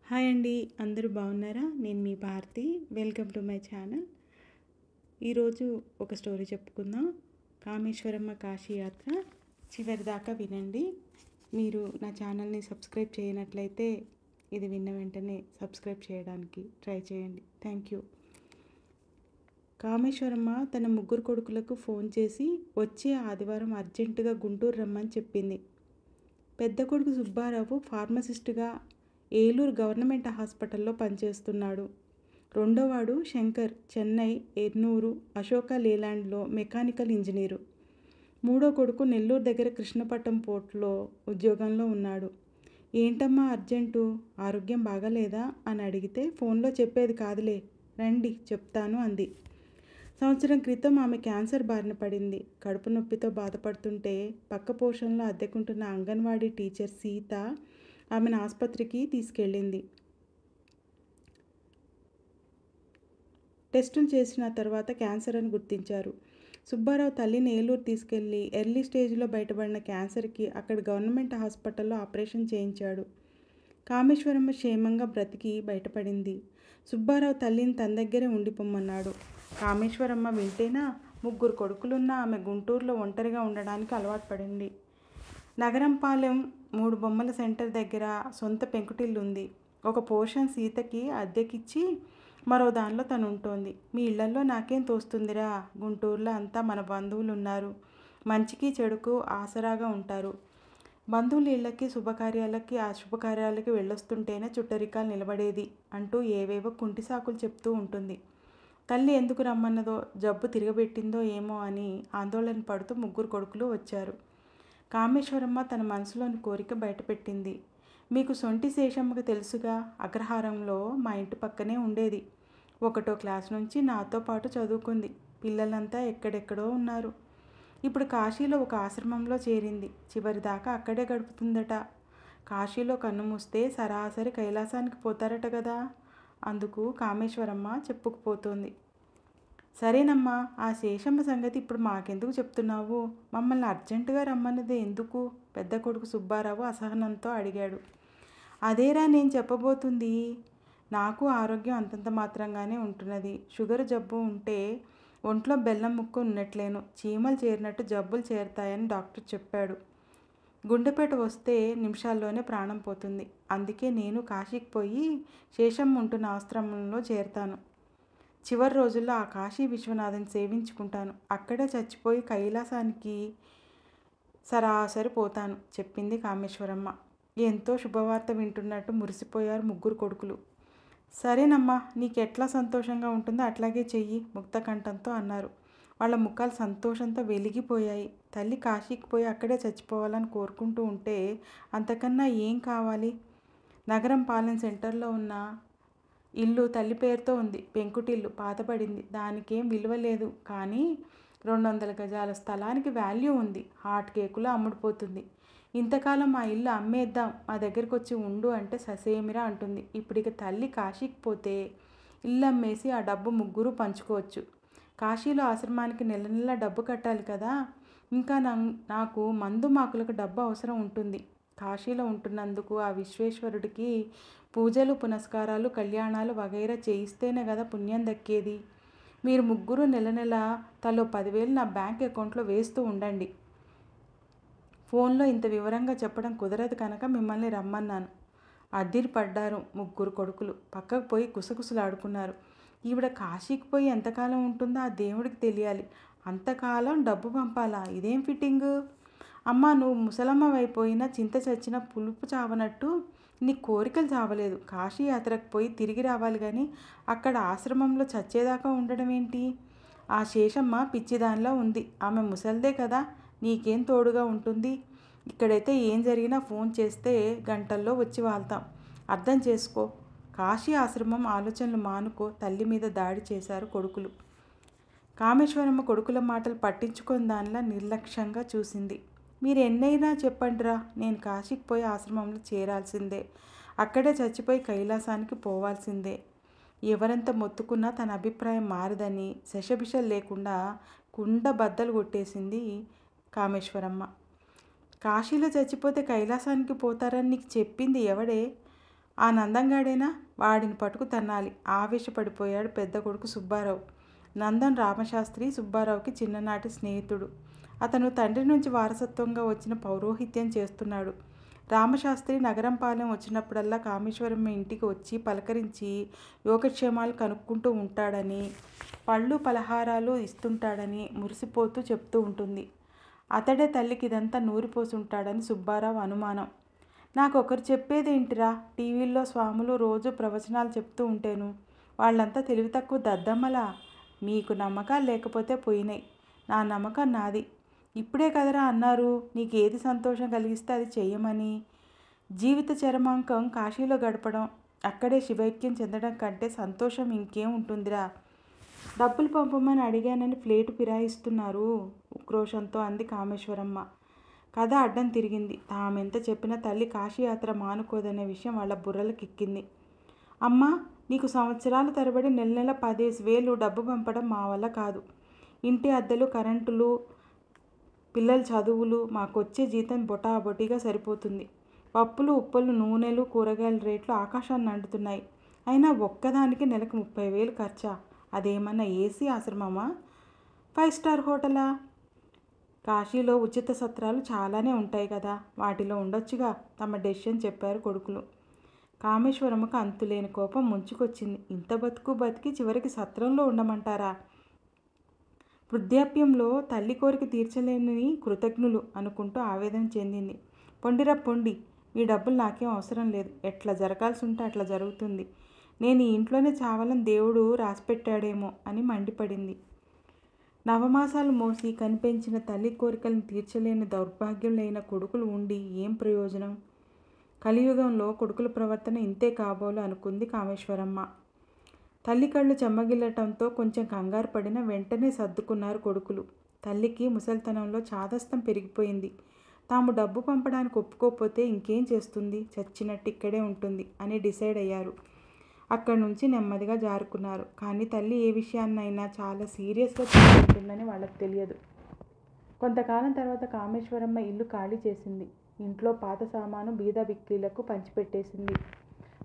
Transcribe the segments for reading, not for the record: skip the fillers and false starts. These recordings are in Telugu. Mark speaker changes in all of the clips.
Speaker 1: హాయ్ అండి, అందరూ బాగున్నారా? నేను మీ Bharathi. Welcome to my channel. ఈరోజు ఒక స్టోరీ చెప్పుకుందాం. కామేశ్వరమ్మ కాశీ యాత్ర చివరి దాకా వినండి. మీరు నా ఛానల్ని సబ్స్క్రైబ్ చేయనట్లయితే ఇది విన్న వెంటనే సబ్స్క్రైబ్ చేయడానికి ట్రై చేయండి. Thank you. కామేశ్వరమ్మ తన ముగ్గురు కొడుకులకు ఫోన్ చేసి వచ్చే ఆదివారం అర్జెంటుగా గుంటూరు రమ్మని చెప్పింది. పెద్ద కొడుకు సుబ్బారావు ఫార్మసిస్టుగా ఏలూరు గవర్నమెంట్ హాస్పిటల్లో పనిచేస్తున్నాడు. రెండోవాడు శంకర్ చెన్నై, ఎర్నూరు, అశోక లేలాండ్లో మెకానికల్ ఇంజనీరు. మూడో కొడుకు నెల్లూరు దగ్గర కృష్ణపట్నం పోర్టులో ఉద్యోగంలో ఉన్నాడు. ఏంటమ్మా అర్జెంటు, ఆరోగ్యం బాగాలేదా అని అడిగితే ఫోన్లో చెప్పేది కాదులే, రండి చెప్తాను అంది. సంవత్సరం క్రితం ఆమె క్యాన్సర్ బారిన పడింది. కడుపు నొప్పితో బాధపడుతుంటే పక్క పోర్షన్లో అద్దెకుంటున్న అంగన్వాడీ టీచర్ సీత ఆమెను ఆసుపత్రికి తీసుకెళ్ళింది. టెస్టులు చేసిన తర్వాత క్యాన్సర్ అని గుర్తించారు. సుబ్బారావు తల్లిని ఏలూరు తీసుకెళ్లి ఎర్లీ స్టేజ్లో బయటపడిన క్యాన్సర్కి అక్కడ గవర్నమెంట్ హాస్పిటల్లో ఆపరేషన్ చేయించాడు. కామేశ్వరమ్మ క్షేమంగా బ్రతికి బయటపడింది. సుబ్బారావు తల్లిని తన దగ్గరే ఉండిపోమ్మన్నాడు. కామేశ్వరమ్మ వింటేనా? ముగ్గురు కొడుకులున్న ఆమె గుంటూరులో ఒంటరిగా ఉండడానికి అలవాటు పడింది. నగరంపాలెం 3 బొమ్మల సెంటర్ దగ్గర సొంత పెంకుటిల్లు ఉంది. ఒక పోర్షన్ సీతకి అద్దెకిచ్చి మరో దానిలో తను ఉంటోంది. మీ ఇళ్లల్లో నాకేం తోస్తుందిరా, గుంటూరులో అంతా మన బంధువులు ఉన్నారు, మంచికి చెడుకు ఆసరాగా ఉంటారు. బంధువుల ఇళ్ళకి శుభకార్యాలకి అశుభకార్యాలకి వెళ్ళొస్తుంటేనే చుట్టరికాలు నిలబడేది అంటూ ఏవేవో కుంటి సాకులు చెప్తూ ఉంటుంది. తల్లి ఎందుకు రమ్మన్నదో, జబ్బు తిరగబెట్టిందో ఏమో అని ఆందోళన పడుతూ ముగ్గురు కొడుకులు వచ్చారు. కామేశ్వరమ్మ తన మనసులోని కోరిక బయటపెట్టింది. మీకు సొంటి శేషమ్మకు తెలుసుగా, అగ్రహారంలో మా ఇంటి పక్కనే ఉండేది. 1వ క్లాస్ నుంచి నాతో పాటు చదువుకుంది. పిల్లలంతా ఎక్కడెక్కడో ఉన్నారు. ఇప్పుడు కాశీలో ఒక ఆశ్రమంలో చేరింది. చివరిదాకా అక్కడే గడుపుతుందట. కాశీలో కన్ను మూస్తే సరాసరి కైలాసానికి పోతారట కదా. అందుకు కామేశ్వరమ్మ చెప్పుకుపోతోంది. సరేనమ్మా, ఆ శేషమ్మ సంగతి ఇప్పుడు మాకెందుకు చెప్తున్నావు? మమ్మల్ని అర్జెంటుగా రమ్మన్నది ఎందుకు? పెద్ద కొడుకు సుబ్బారావు అసహనంతో అడిగాడు. అదేరా నేను చెప్పబోతుంది. నాకు ఆరోగ్యం అంతంత మాత్రంగానే ఉంటున్నది. షుగర్ జబ్బు ఉంటే ఒంట్లో బెల్లం ముక్క ఉన్నట్లేను, చీమలు చేరినట్టు జబ్బులు చేరుతాయని డాక్టర్ చెప్పాడు. గుండెపేట వస్తే నిమిషాల్లోనే ప్రాణం పోతుంది. అందుకే నేను కాశీకి పోయి శేషమ్మ ఉంటున్న ఆశ్రమంలో చేరతాను. చివరి రోజుల్లో ఆ కాశీ విశ్వనాథని సేవించుకుంటాను. అక్కడే చచ్చిపోయి కైలాసానికి సరాసరి పోతాను చెప్పింది కామేశ్వరమ్మ. ఎంతో శుభవార్త వింటున్నట్టు మురిసిపోయారు ముగ్గురు కొడుకులు. సరేనమ్మా, నీకెట్లా సంతోషంగా ఉంటుందో అట్లాగే చెయ్యి ముక్తకంఠంతో అన్నారు. వాళ్ళ ముఖాలు సంతోషంతో వెలిగిపోయాయి. తల్లి కాశీకి పోయి అక్కడే చచ్చిపోవాలని కోరుకుంటూ ఉంటే అంతకన్నా ఏం కావాలి? నగరం పాలెం సెంటర్లో ఉన్న ఇల్లు తల్లి పేరుతో ఉంది. పెంకుటిల్లు పాతపడింది, దానికేం విలువ లేదు. కానీ 200 గజాల స్థలానికి వాల్యూ ఉంది. హాట్ కేకులో అమ్ముడుపోతుంది. ఇంతకాలం మా ఇల్లు అమ్మేద్దాం, మా దగ్గరికి వచ్చి ఉండు అంటే ససేమిరా అంటుంది. ఇప్పుడిక తల్లి కాశీకి పోతే ఇల్లు అమ్మేసి ఆ డబ్బు ముగ్గురు పంచుకోవచ్చు. కాశీలో ఆశ్రమానికి నెల నెల డబ్బు కట్టాలి కదా. ఇంకా నాకు మందు మాకులకు డబ్బు అవసరం ఉంటుంది. కాశీలో ఉంటున్నందుకు ఆ విశ్వేశ్వరుడికి పూజలు, పునస్కారాలు, కళ్యాణాలు వగైరా చేయిస్తేనే కదా పుణ్యం దక్కేది. మీరు ముగ్గురు నెల నెల తలో 10,000 నా బ్యాంక్ అకౌంట్లో వేస్తూ ఉండండి. ఫోన్లో ఇంత వివరంగా చెప్పడం కుదరదు కనుక మిమ్మల్ని రమ్మన్నాను. అద్దిరిపడ్డారు ముగ్గురు కొడుకులు. పక్కకు పోయి గుసగుసలాడుకున్నారు. ఈవిడ కాశీకి పోయి ఎంతకాలం ఉంటుందో ఆ దేవుడికి తెలియాలి. అంతకాలం డబ్బు పంపాలా? ఇదేం ఫిట్టింగు? అమ్మ, నువ్వు ముసలమ్మవైపోయినా చింత చచ్చిన పులుపు చావనట్టు నీ కోరికలు చావలేదు. కాశీ యాత్రకు పోయి తిరిగి రావాలి కానీ అక్కడ ఆశ్రమంలో చచ్చేదాకా ఉండడం ఏంటి? ఆ శేషమ్మ పిచ్చిదానిలో ఉంది. ఆమె ముసల్దే కదా, నీకేం తోడుగా ఉంటుంది? ఇక్కడైతే ఏం జరిగినా ఫోన్ చేస్తే గంటల్లో వచ్చి వాళ్తాం. అర్థం చేసుకో. కాశీ ఆశ్రమం ఆలోచనలు మానుకో. తల్లి మీద దాడి చేశారు కొడుకులు. కామేశ్వరమ్మ కొడుకుల మాటలు పట్టించుకొని దానిలా నిర్లక్ష్యంగా చూసింది. మీరు ఎన్నైనా చెప్పండిరా, నేను కాశీకి పోయి ఆశ్రమంలో చేరాల్సిందే. అక్కడే చచ్చిపోయి కైలాసానికి పోవాల్సిందే. ఎవరెంత మొత్తుకున్నా తన అభిప్రాయం మారదని శషబిషలు లేకుండా కుండ బద్దలు కొట్టేసింది కామేశ్వరమ్మ. కాశీలో చచ్చిపోతే కైలాసానికి పోతారని నీకు చెప్పింది ఎవడే? ఆ నందంగాడేనా, వాడిని పట్టుకు తన్నాలి ఆవేశపడిపోయాడు పెద్ద కొడుకు సుబ్బారావు. నందన్ రామశాస్త్రి సుబ్బారావుకి చిన్ననాటి స్నేహితుడు. అతను తండ్రి నుంచి వారసత్వంగా వచ్చిన పౌరోహిత్యం చేస్తున్నాడు. రామశాస్త్రి నగరంపాలెం వచ్చినప్పుడల్లా కామేశ్వరమ్మ ఇంటికి వచ్చి పలకరించి యోగక్షేమాలు కనుక్కుంటూ ఉంటాడని, పళ్ళు పలహారాలు ఇస్తుంటాడని మురిసిపోతూ చెప్తూ ఉంటుంది. అతడే తల్లికి ఇదంతా నూరిపోసి ఉంటాడని సుబ్బారావు అనుమానం. నాకొకరు చెప్పేదేంటిరా, టీవీల్లో స్వాములు రోజు ప్రవచనాలు చెప్తూ ఉంటేను. వాళ్ళంతా తెలివి తక్కువ దద్దమ్మలా. మీకు నమ్మకాలు లేకపోతే పోయినాయి, నా నమ్మకం నాది. ఇప్పుడే కదరా అన్నారు నీకేది సంతోషం కలిగిస్తే అది చెయ్యమని. జీవిత చరమాంకం కాశీలో గడపడం, అక్కడే శివైక్యం చెందడం కంటే సంతోషం ఇంకేం ఉంటుందిరా. డబ్బులు పంపమని అడిగానని ప్లేటు ఫిరాయిస్తున్నారు, ఉక్రోషంతో అంది కామేశ్వరమ్మ. కథ అడ్డం తిరిగింది. తామెంత చెప్పినా తల్లి కాశీయాత్ర మానుకోదనే విషయం వాళ్ళ బుర్రలకెక్కింది. అమ్మా, నీకు సంవత్సరాల తరబడి నెల నెల 10,000 డబ్బు పంపడం మా వల్ల కాదు. ఇంటి అద్దెలు, కరెంటులు, పిల్లల చదువులు, మాకొచ్చే జీతం బొటాబొటిగా సరిపోతుంది. పప్పులు, ఉప్పులు, నూనెలు, కూరగాయల రేట్లు ఆకాశాన్ని అంటుతున్నాయి. అయినా ఒక్కదానికి నెలకు 30,000 ఖర్చా? అదేమన్నా ఏసీ ఆశ్రమమా, 5 స్టార్ హోటలా? కాశీలో ఉచిత సత్రాలు చాలానే ఉంటాయి కదా, వాటిలో ఉండొచ్చుగా తమ డెసిషన్ చెప్పారు కొడుకులు. కామేశ్వరమ్మకు అంతులేని కోపం ముంచుకొచ్చింది. ఇంత బతికి చివరికి సత్రంలో ఉండమంటారా? వృద్ధాప్యంలో తల్లి కోరిక తీర్చలేని కృతజ్ఞులు అనుకుంటూ ఆవేదన చెందింది. పొండిరా పొండి, ఈ డబ్బులు నాకేం అవసరం లేదు. ఎట్లా జరగాల్సి ఉంటే అట్లా జరుగుతుంది. నేను ఈ ఇంట్లోనే చావాలని దేవుడు రాసిపెట్టాడేమో అని మండిపడింది. నవమాసాలు మోసి కనిపెంచిన తల్లి కోరికలను తీర్చలేని దౌర్భాగ్యులైన కొడుకులు ఉండి ఏం ప్రయోజనం? కలియుగంలో కొడుకుల ప్రవర్తన ఇంతే కాబోలు అనుకుంది కామేశ్వరమ్మ. తల్లి కళ్ళు చెమ్మగిల్లటంతో కొంచెం కంగారు పడిన వెంటనే సర్దుకున్నారు కొడుకులు. తల్లికి ముసలితనంలో చాదస్తం పెరిగిపోయింది. తాము డబ్బు పంపడానికి ఒప్పుకోకపోతే ఇంకేం చేస్తుంది, చచ్చినట్టు ఇక్కడే ఉంటుంది అని డిసైడ్ అయ్యారు. అక్కడి నుంచి నెమ్మదిగా జారుకున్నారు. కానీ తల్లి ఏ విషయాన్నైనా చాలా సీరియస్గా తీసుకుంటుందని వాళ్ళకి తెలియదు. కొంతకాలం తర్వాత కామేశ్వరమ్మ ఇల్లు ఖాళీ చేసింది. ఇంట్లో పాత సామాను బీద బిక్లీలకు పంచిపెట్టేసింది.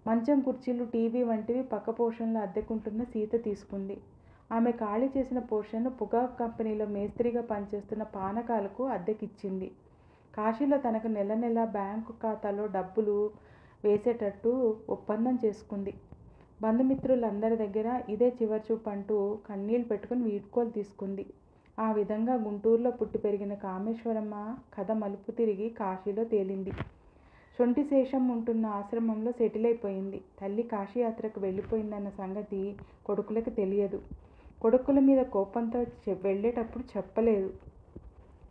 Speaker 1: మంచం, కుర్చీలు, టీవీ వంటివి పక్క పోర్షన్లో అద్దెకుంటున్న సీత తీసుకుంది. ఆమె ఖాళీ చేసిన పోర్షన్ను పొగాకు కంపెనీలో మేస్త్రిగా పనిచేస్తున్న పానకాలకు అద్దెకిచ్చింది. కాశీలో తనకు నెల నెల బ్యాంకు ఖాతాలో డబ్బులు వేసేటట్టు ఒప్పందం చేసుకుంది. బంధుమిత్రులందరి దగ్గర ఇదే చివరి చూపు అంటూ కన్నీళ్లు పెట్టుకుని వీడ్కోలు తీసుకుంది. ఆ విధంగా గుంటూరులో పుట్టి పెరిగిన కామేశ్వరమ్మ కథ మలుపు తిరిగి కాశీలో తేలింది. శొంఠిశేషం ఉంటున్న ఆశ్రమంలో సెటిల్ అయిపోయింది. తల్లి కాశీయాత్రకు వెళ్ళిపోయిందన్న సంగతి కొడుకులకు తెలియదు. కొడుకుల మీద కోపంతో వెళ్ళేటప్పుడు చెప్పలేదు.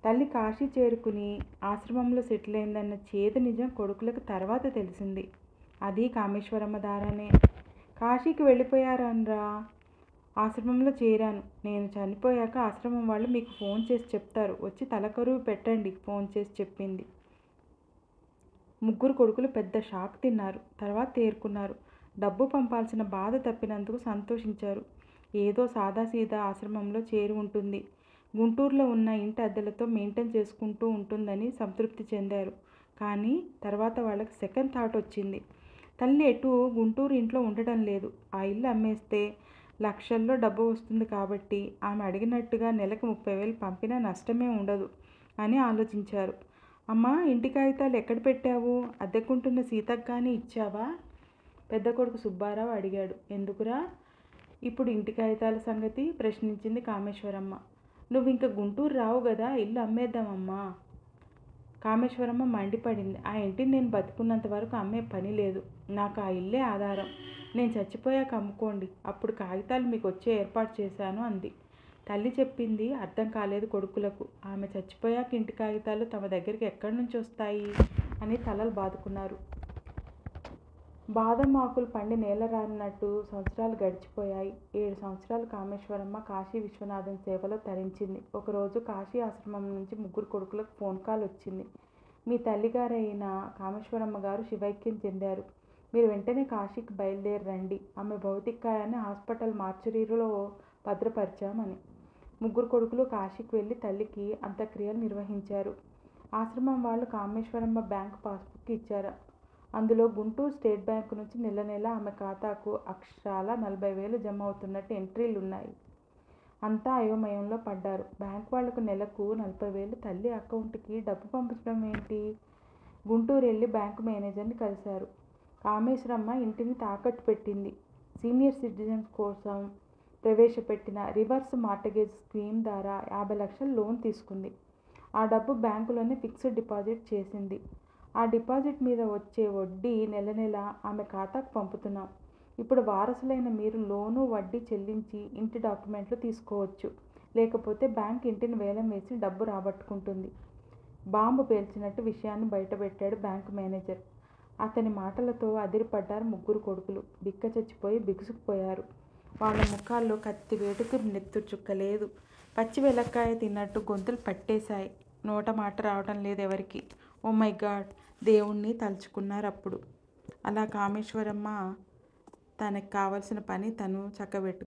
Speaker 1: తల్లి కాశీ చేరుకుని ఆశ్రమంలో సెటిల్ అయిందన్న చేదు నిజం కొడుకులకు తర్వాత తెలిసింది. అది కామేశ్వరమ్మ దారానే. కాశీకి వెళ్ళిపోయారనరా? ఆశ్రమంలో చేరాను. నేను చనిపోయాక ఆశ్రమం వాళ్ళు మీకు ఫోన్ చేసి చెప్తారు, వచ్చి తలకరువు పెట్టండి ఫోన్ చేసి చెప్పింది. ముగ్గురు కొడుకులు పెద్ద షాక్ తిన్నారు. తర్వాత తేరుకున్నారు. డబ్బు పంపాల్సిన బాధ తప్పినందుకు సంతోషించారు. ఏదో సాదాసీదా ఆశ్రమంలో చేరి ఉంటుంది, గుంటూరులో ఉన్న ఇంటి అద్దెలతో మెయింటైన్ చేసుకుంటూ ఉంటుందని సంతృప్తి చెందారు. కానీ తర్వాత వాళ్ళకి సెకండ్ థాట్ వచ్చింది. తల్లి ఎటు గుంటూరు ఇంట్లో ఉండటం లేదు. ఆ ఇల్లు అమ్మేస్తే లక్షల్లో డబ్బు వస్తుంది కాబట్టి ఆమె అడిగినట్టుగా నెలకు 30,000 పంపినా నష్టమే ఉండదు అని ఆలోచించారు. అమ్మా, ఇంటి కాగితాలు ఎక్కడ పెట్టావు? అద్దెకుంటున్న సీతకు కానీ ఇచ్చావా? పెద్ద కొడుకు సుబ్బారావు అడిగాడు. ఎందుకురా ఇప్పుడు ఇంటి కాగితాల సంగతి? ప్రశ్నించింది కామేశ్వరమ్మ. నువ్వు ఇంక గుంటూరు రావు కదా, ఇల్లు అమ్మేద్దామమ్మా. కామేశ్వరమ్మ మండిపడింది. ఆ ఇంటిని నేను బతుకున్నంత వరకు అమ్మే పని లేదు. నాకు ఆ ఇల్లే ఆధారం. నేను చచ్చిపోయాక అమ్ముకోండి, అప్పుడు కాగితాలు మీకు వచ్చే ఏర్పాటు చేశాను అంది. తల్లి చెప్పింది అర్థం కాలేదు కొడుకులకు. ఆమె చచ్చిపోయాక ఇంటి కాగితాలు తమ దగ్గరికి ఎక్కడి నుంచి వస్తాయి అని తలలు బాదుకున్నారు. బాదం ఆకులు పండి నేల రాలినట్టు సంవత్సరాలు గడిచిపోయాయి. 7 సంవత్సరాలు కామేశ్వరమ్మ కాశీ విశ్వనాథం సేవలో తరించింది. ఒకరోజు కాశీ ఆశ్రమం నుంచి ముగ్గురు కొడుకులకు ఫోన్ కాల్ వచ్చింది. మీ తల్లిగారైన కామేశ్వరమ్మ గారు శివైక్యం చెందారు. మీరు వెంటనే కాశీకి బయలుదేరి రండి. ఆమె భౌతికాయాన్ని హాస్పిటల్ మార్చురీలో భద్రపరిచామని. ముగ్గురు కొడుకులు కాశీకి వెళ్ళి తల్లికి అంత్యక్రియలు నిర్వహించారు. ఆశ్రమం వాళ్ళు కామేశ్వరమ్మ బ్యాంకు పాస్బుక్ ఇచ్చారు. అందులో గుంటూరు స్టేట్ బ్యాంకు నుంచి నెల నెల ఆమె ఖాతాకు అక్షరాల 40,000 జమ అవుతున్నట్టు ఎంట్రీలున్నాయి. అంతా అయోమయంలో పడ్డారు. బ్యాంకు వాళ్లకు నెలకు 40,000 తల్లి అకౌంటుకి డబ్బు పంపించడం ఏంటి? గుంటూరు వెళ్ళి బ్యాంకు మేనేజర్ని కలిశారు. కామేశ్వరమ్మ ఇంటిని తాకట్టు పెట్టింది. సీనియర్ సిటిజన్స్ కోసం ప్రవేశపెట్టిన రివర్స్ మార్టగేజ్ స్కీమ్ ద్వారా 50 లక్షల లోన్ తీసుకుంది. ఆ డబ్బు బ్యాంకులోనే ఫిక్స్డ్ డిపాజిట్ చేసింది. ఆ డిపాజిట్ మీద వచ్చే వడ్డీ నెల నెల ఆమె ఖాతాకు పంపుతున్నాం. ఇప్పుడు వారసులైన మీరు లోను వడ్డీ చెల్లించి ఇంటి డాక్యుమెంట్లు తీసుకోవచ్చు. లేకపోతే బ్యాంక్ ఇంటిని వేలం వేసి డబ్బు రాబట్టుకుంటుంది. బాంబు పేల్చినట్టు విషయాన్ని బయటపెట్టాడు బ్యాంకు మేనేజర్. అతని మాటలతో అదిరిపడ్డారు ముగ్గురు కొడుకులు. బిక్క చచ్చిపోయి బిగుసుకుపోయారు. వాళ్ళ ముఖాల్లో కత్తి వేటుకు నెత్తురు చుక్క లేదు. పచ్చి వెలక్కాయ తిన్నట్టు గొంతులు పట్టేశాయి. నోట మాట రావడం లేదు ఎవరికి. ఓ మై గాడ్, దేవుణ్ణి తలుచుకున్నారు అప్పుడు. అలా కామేశ్వరమ్మ తనకు కావలసిన పని తను చక్కబెట్టు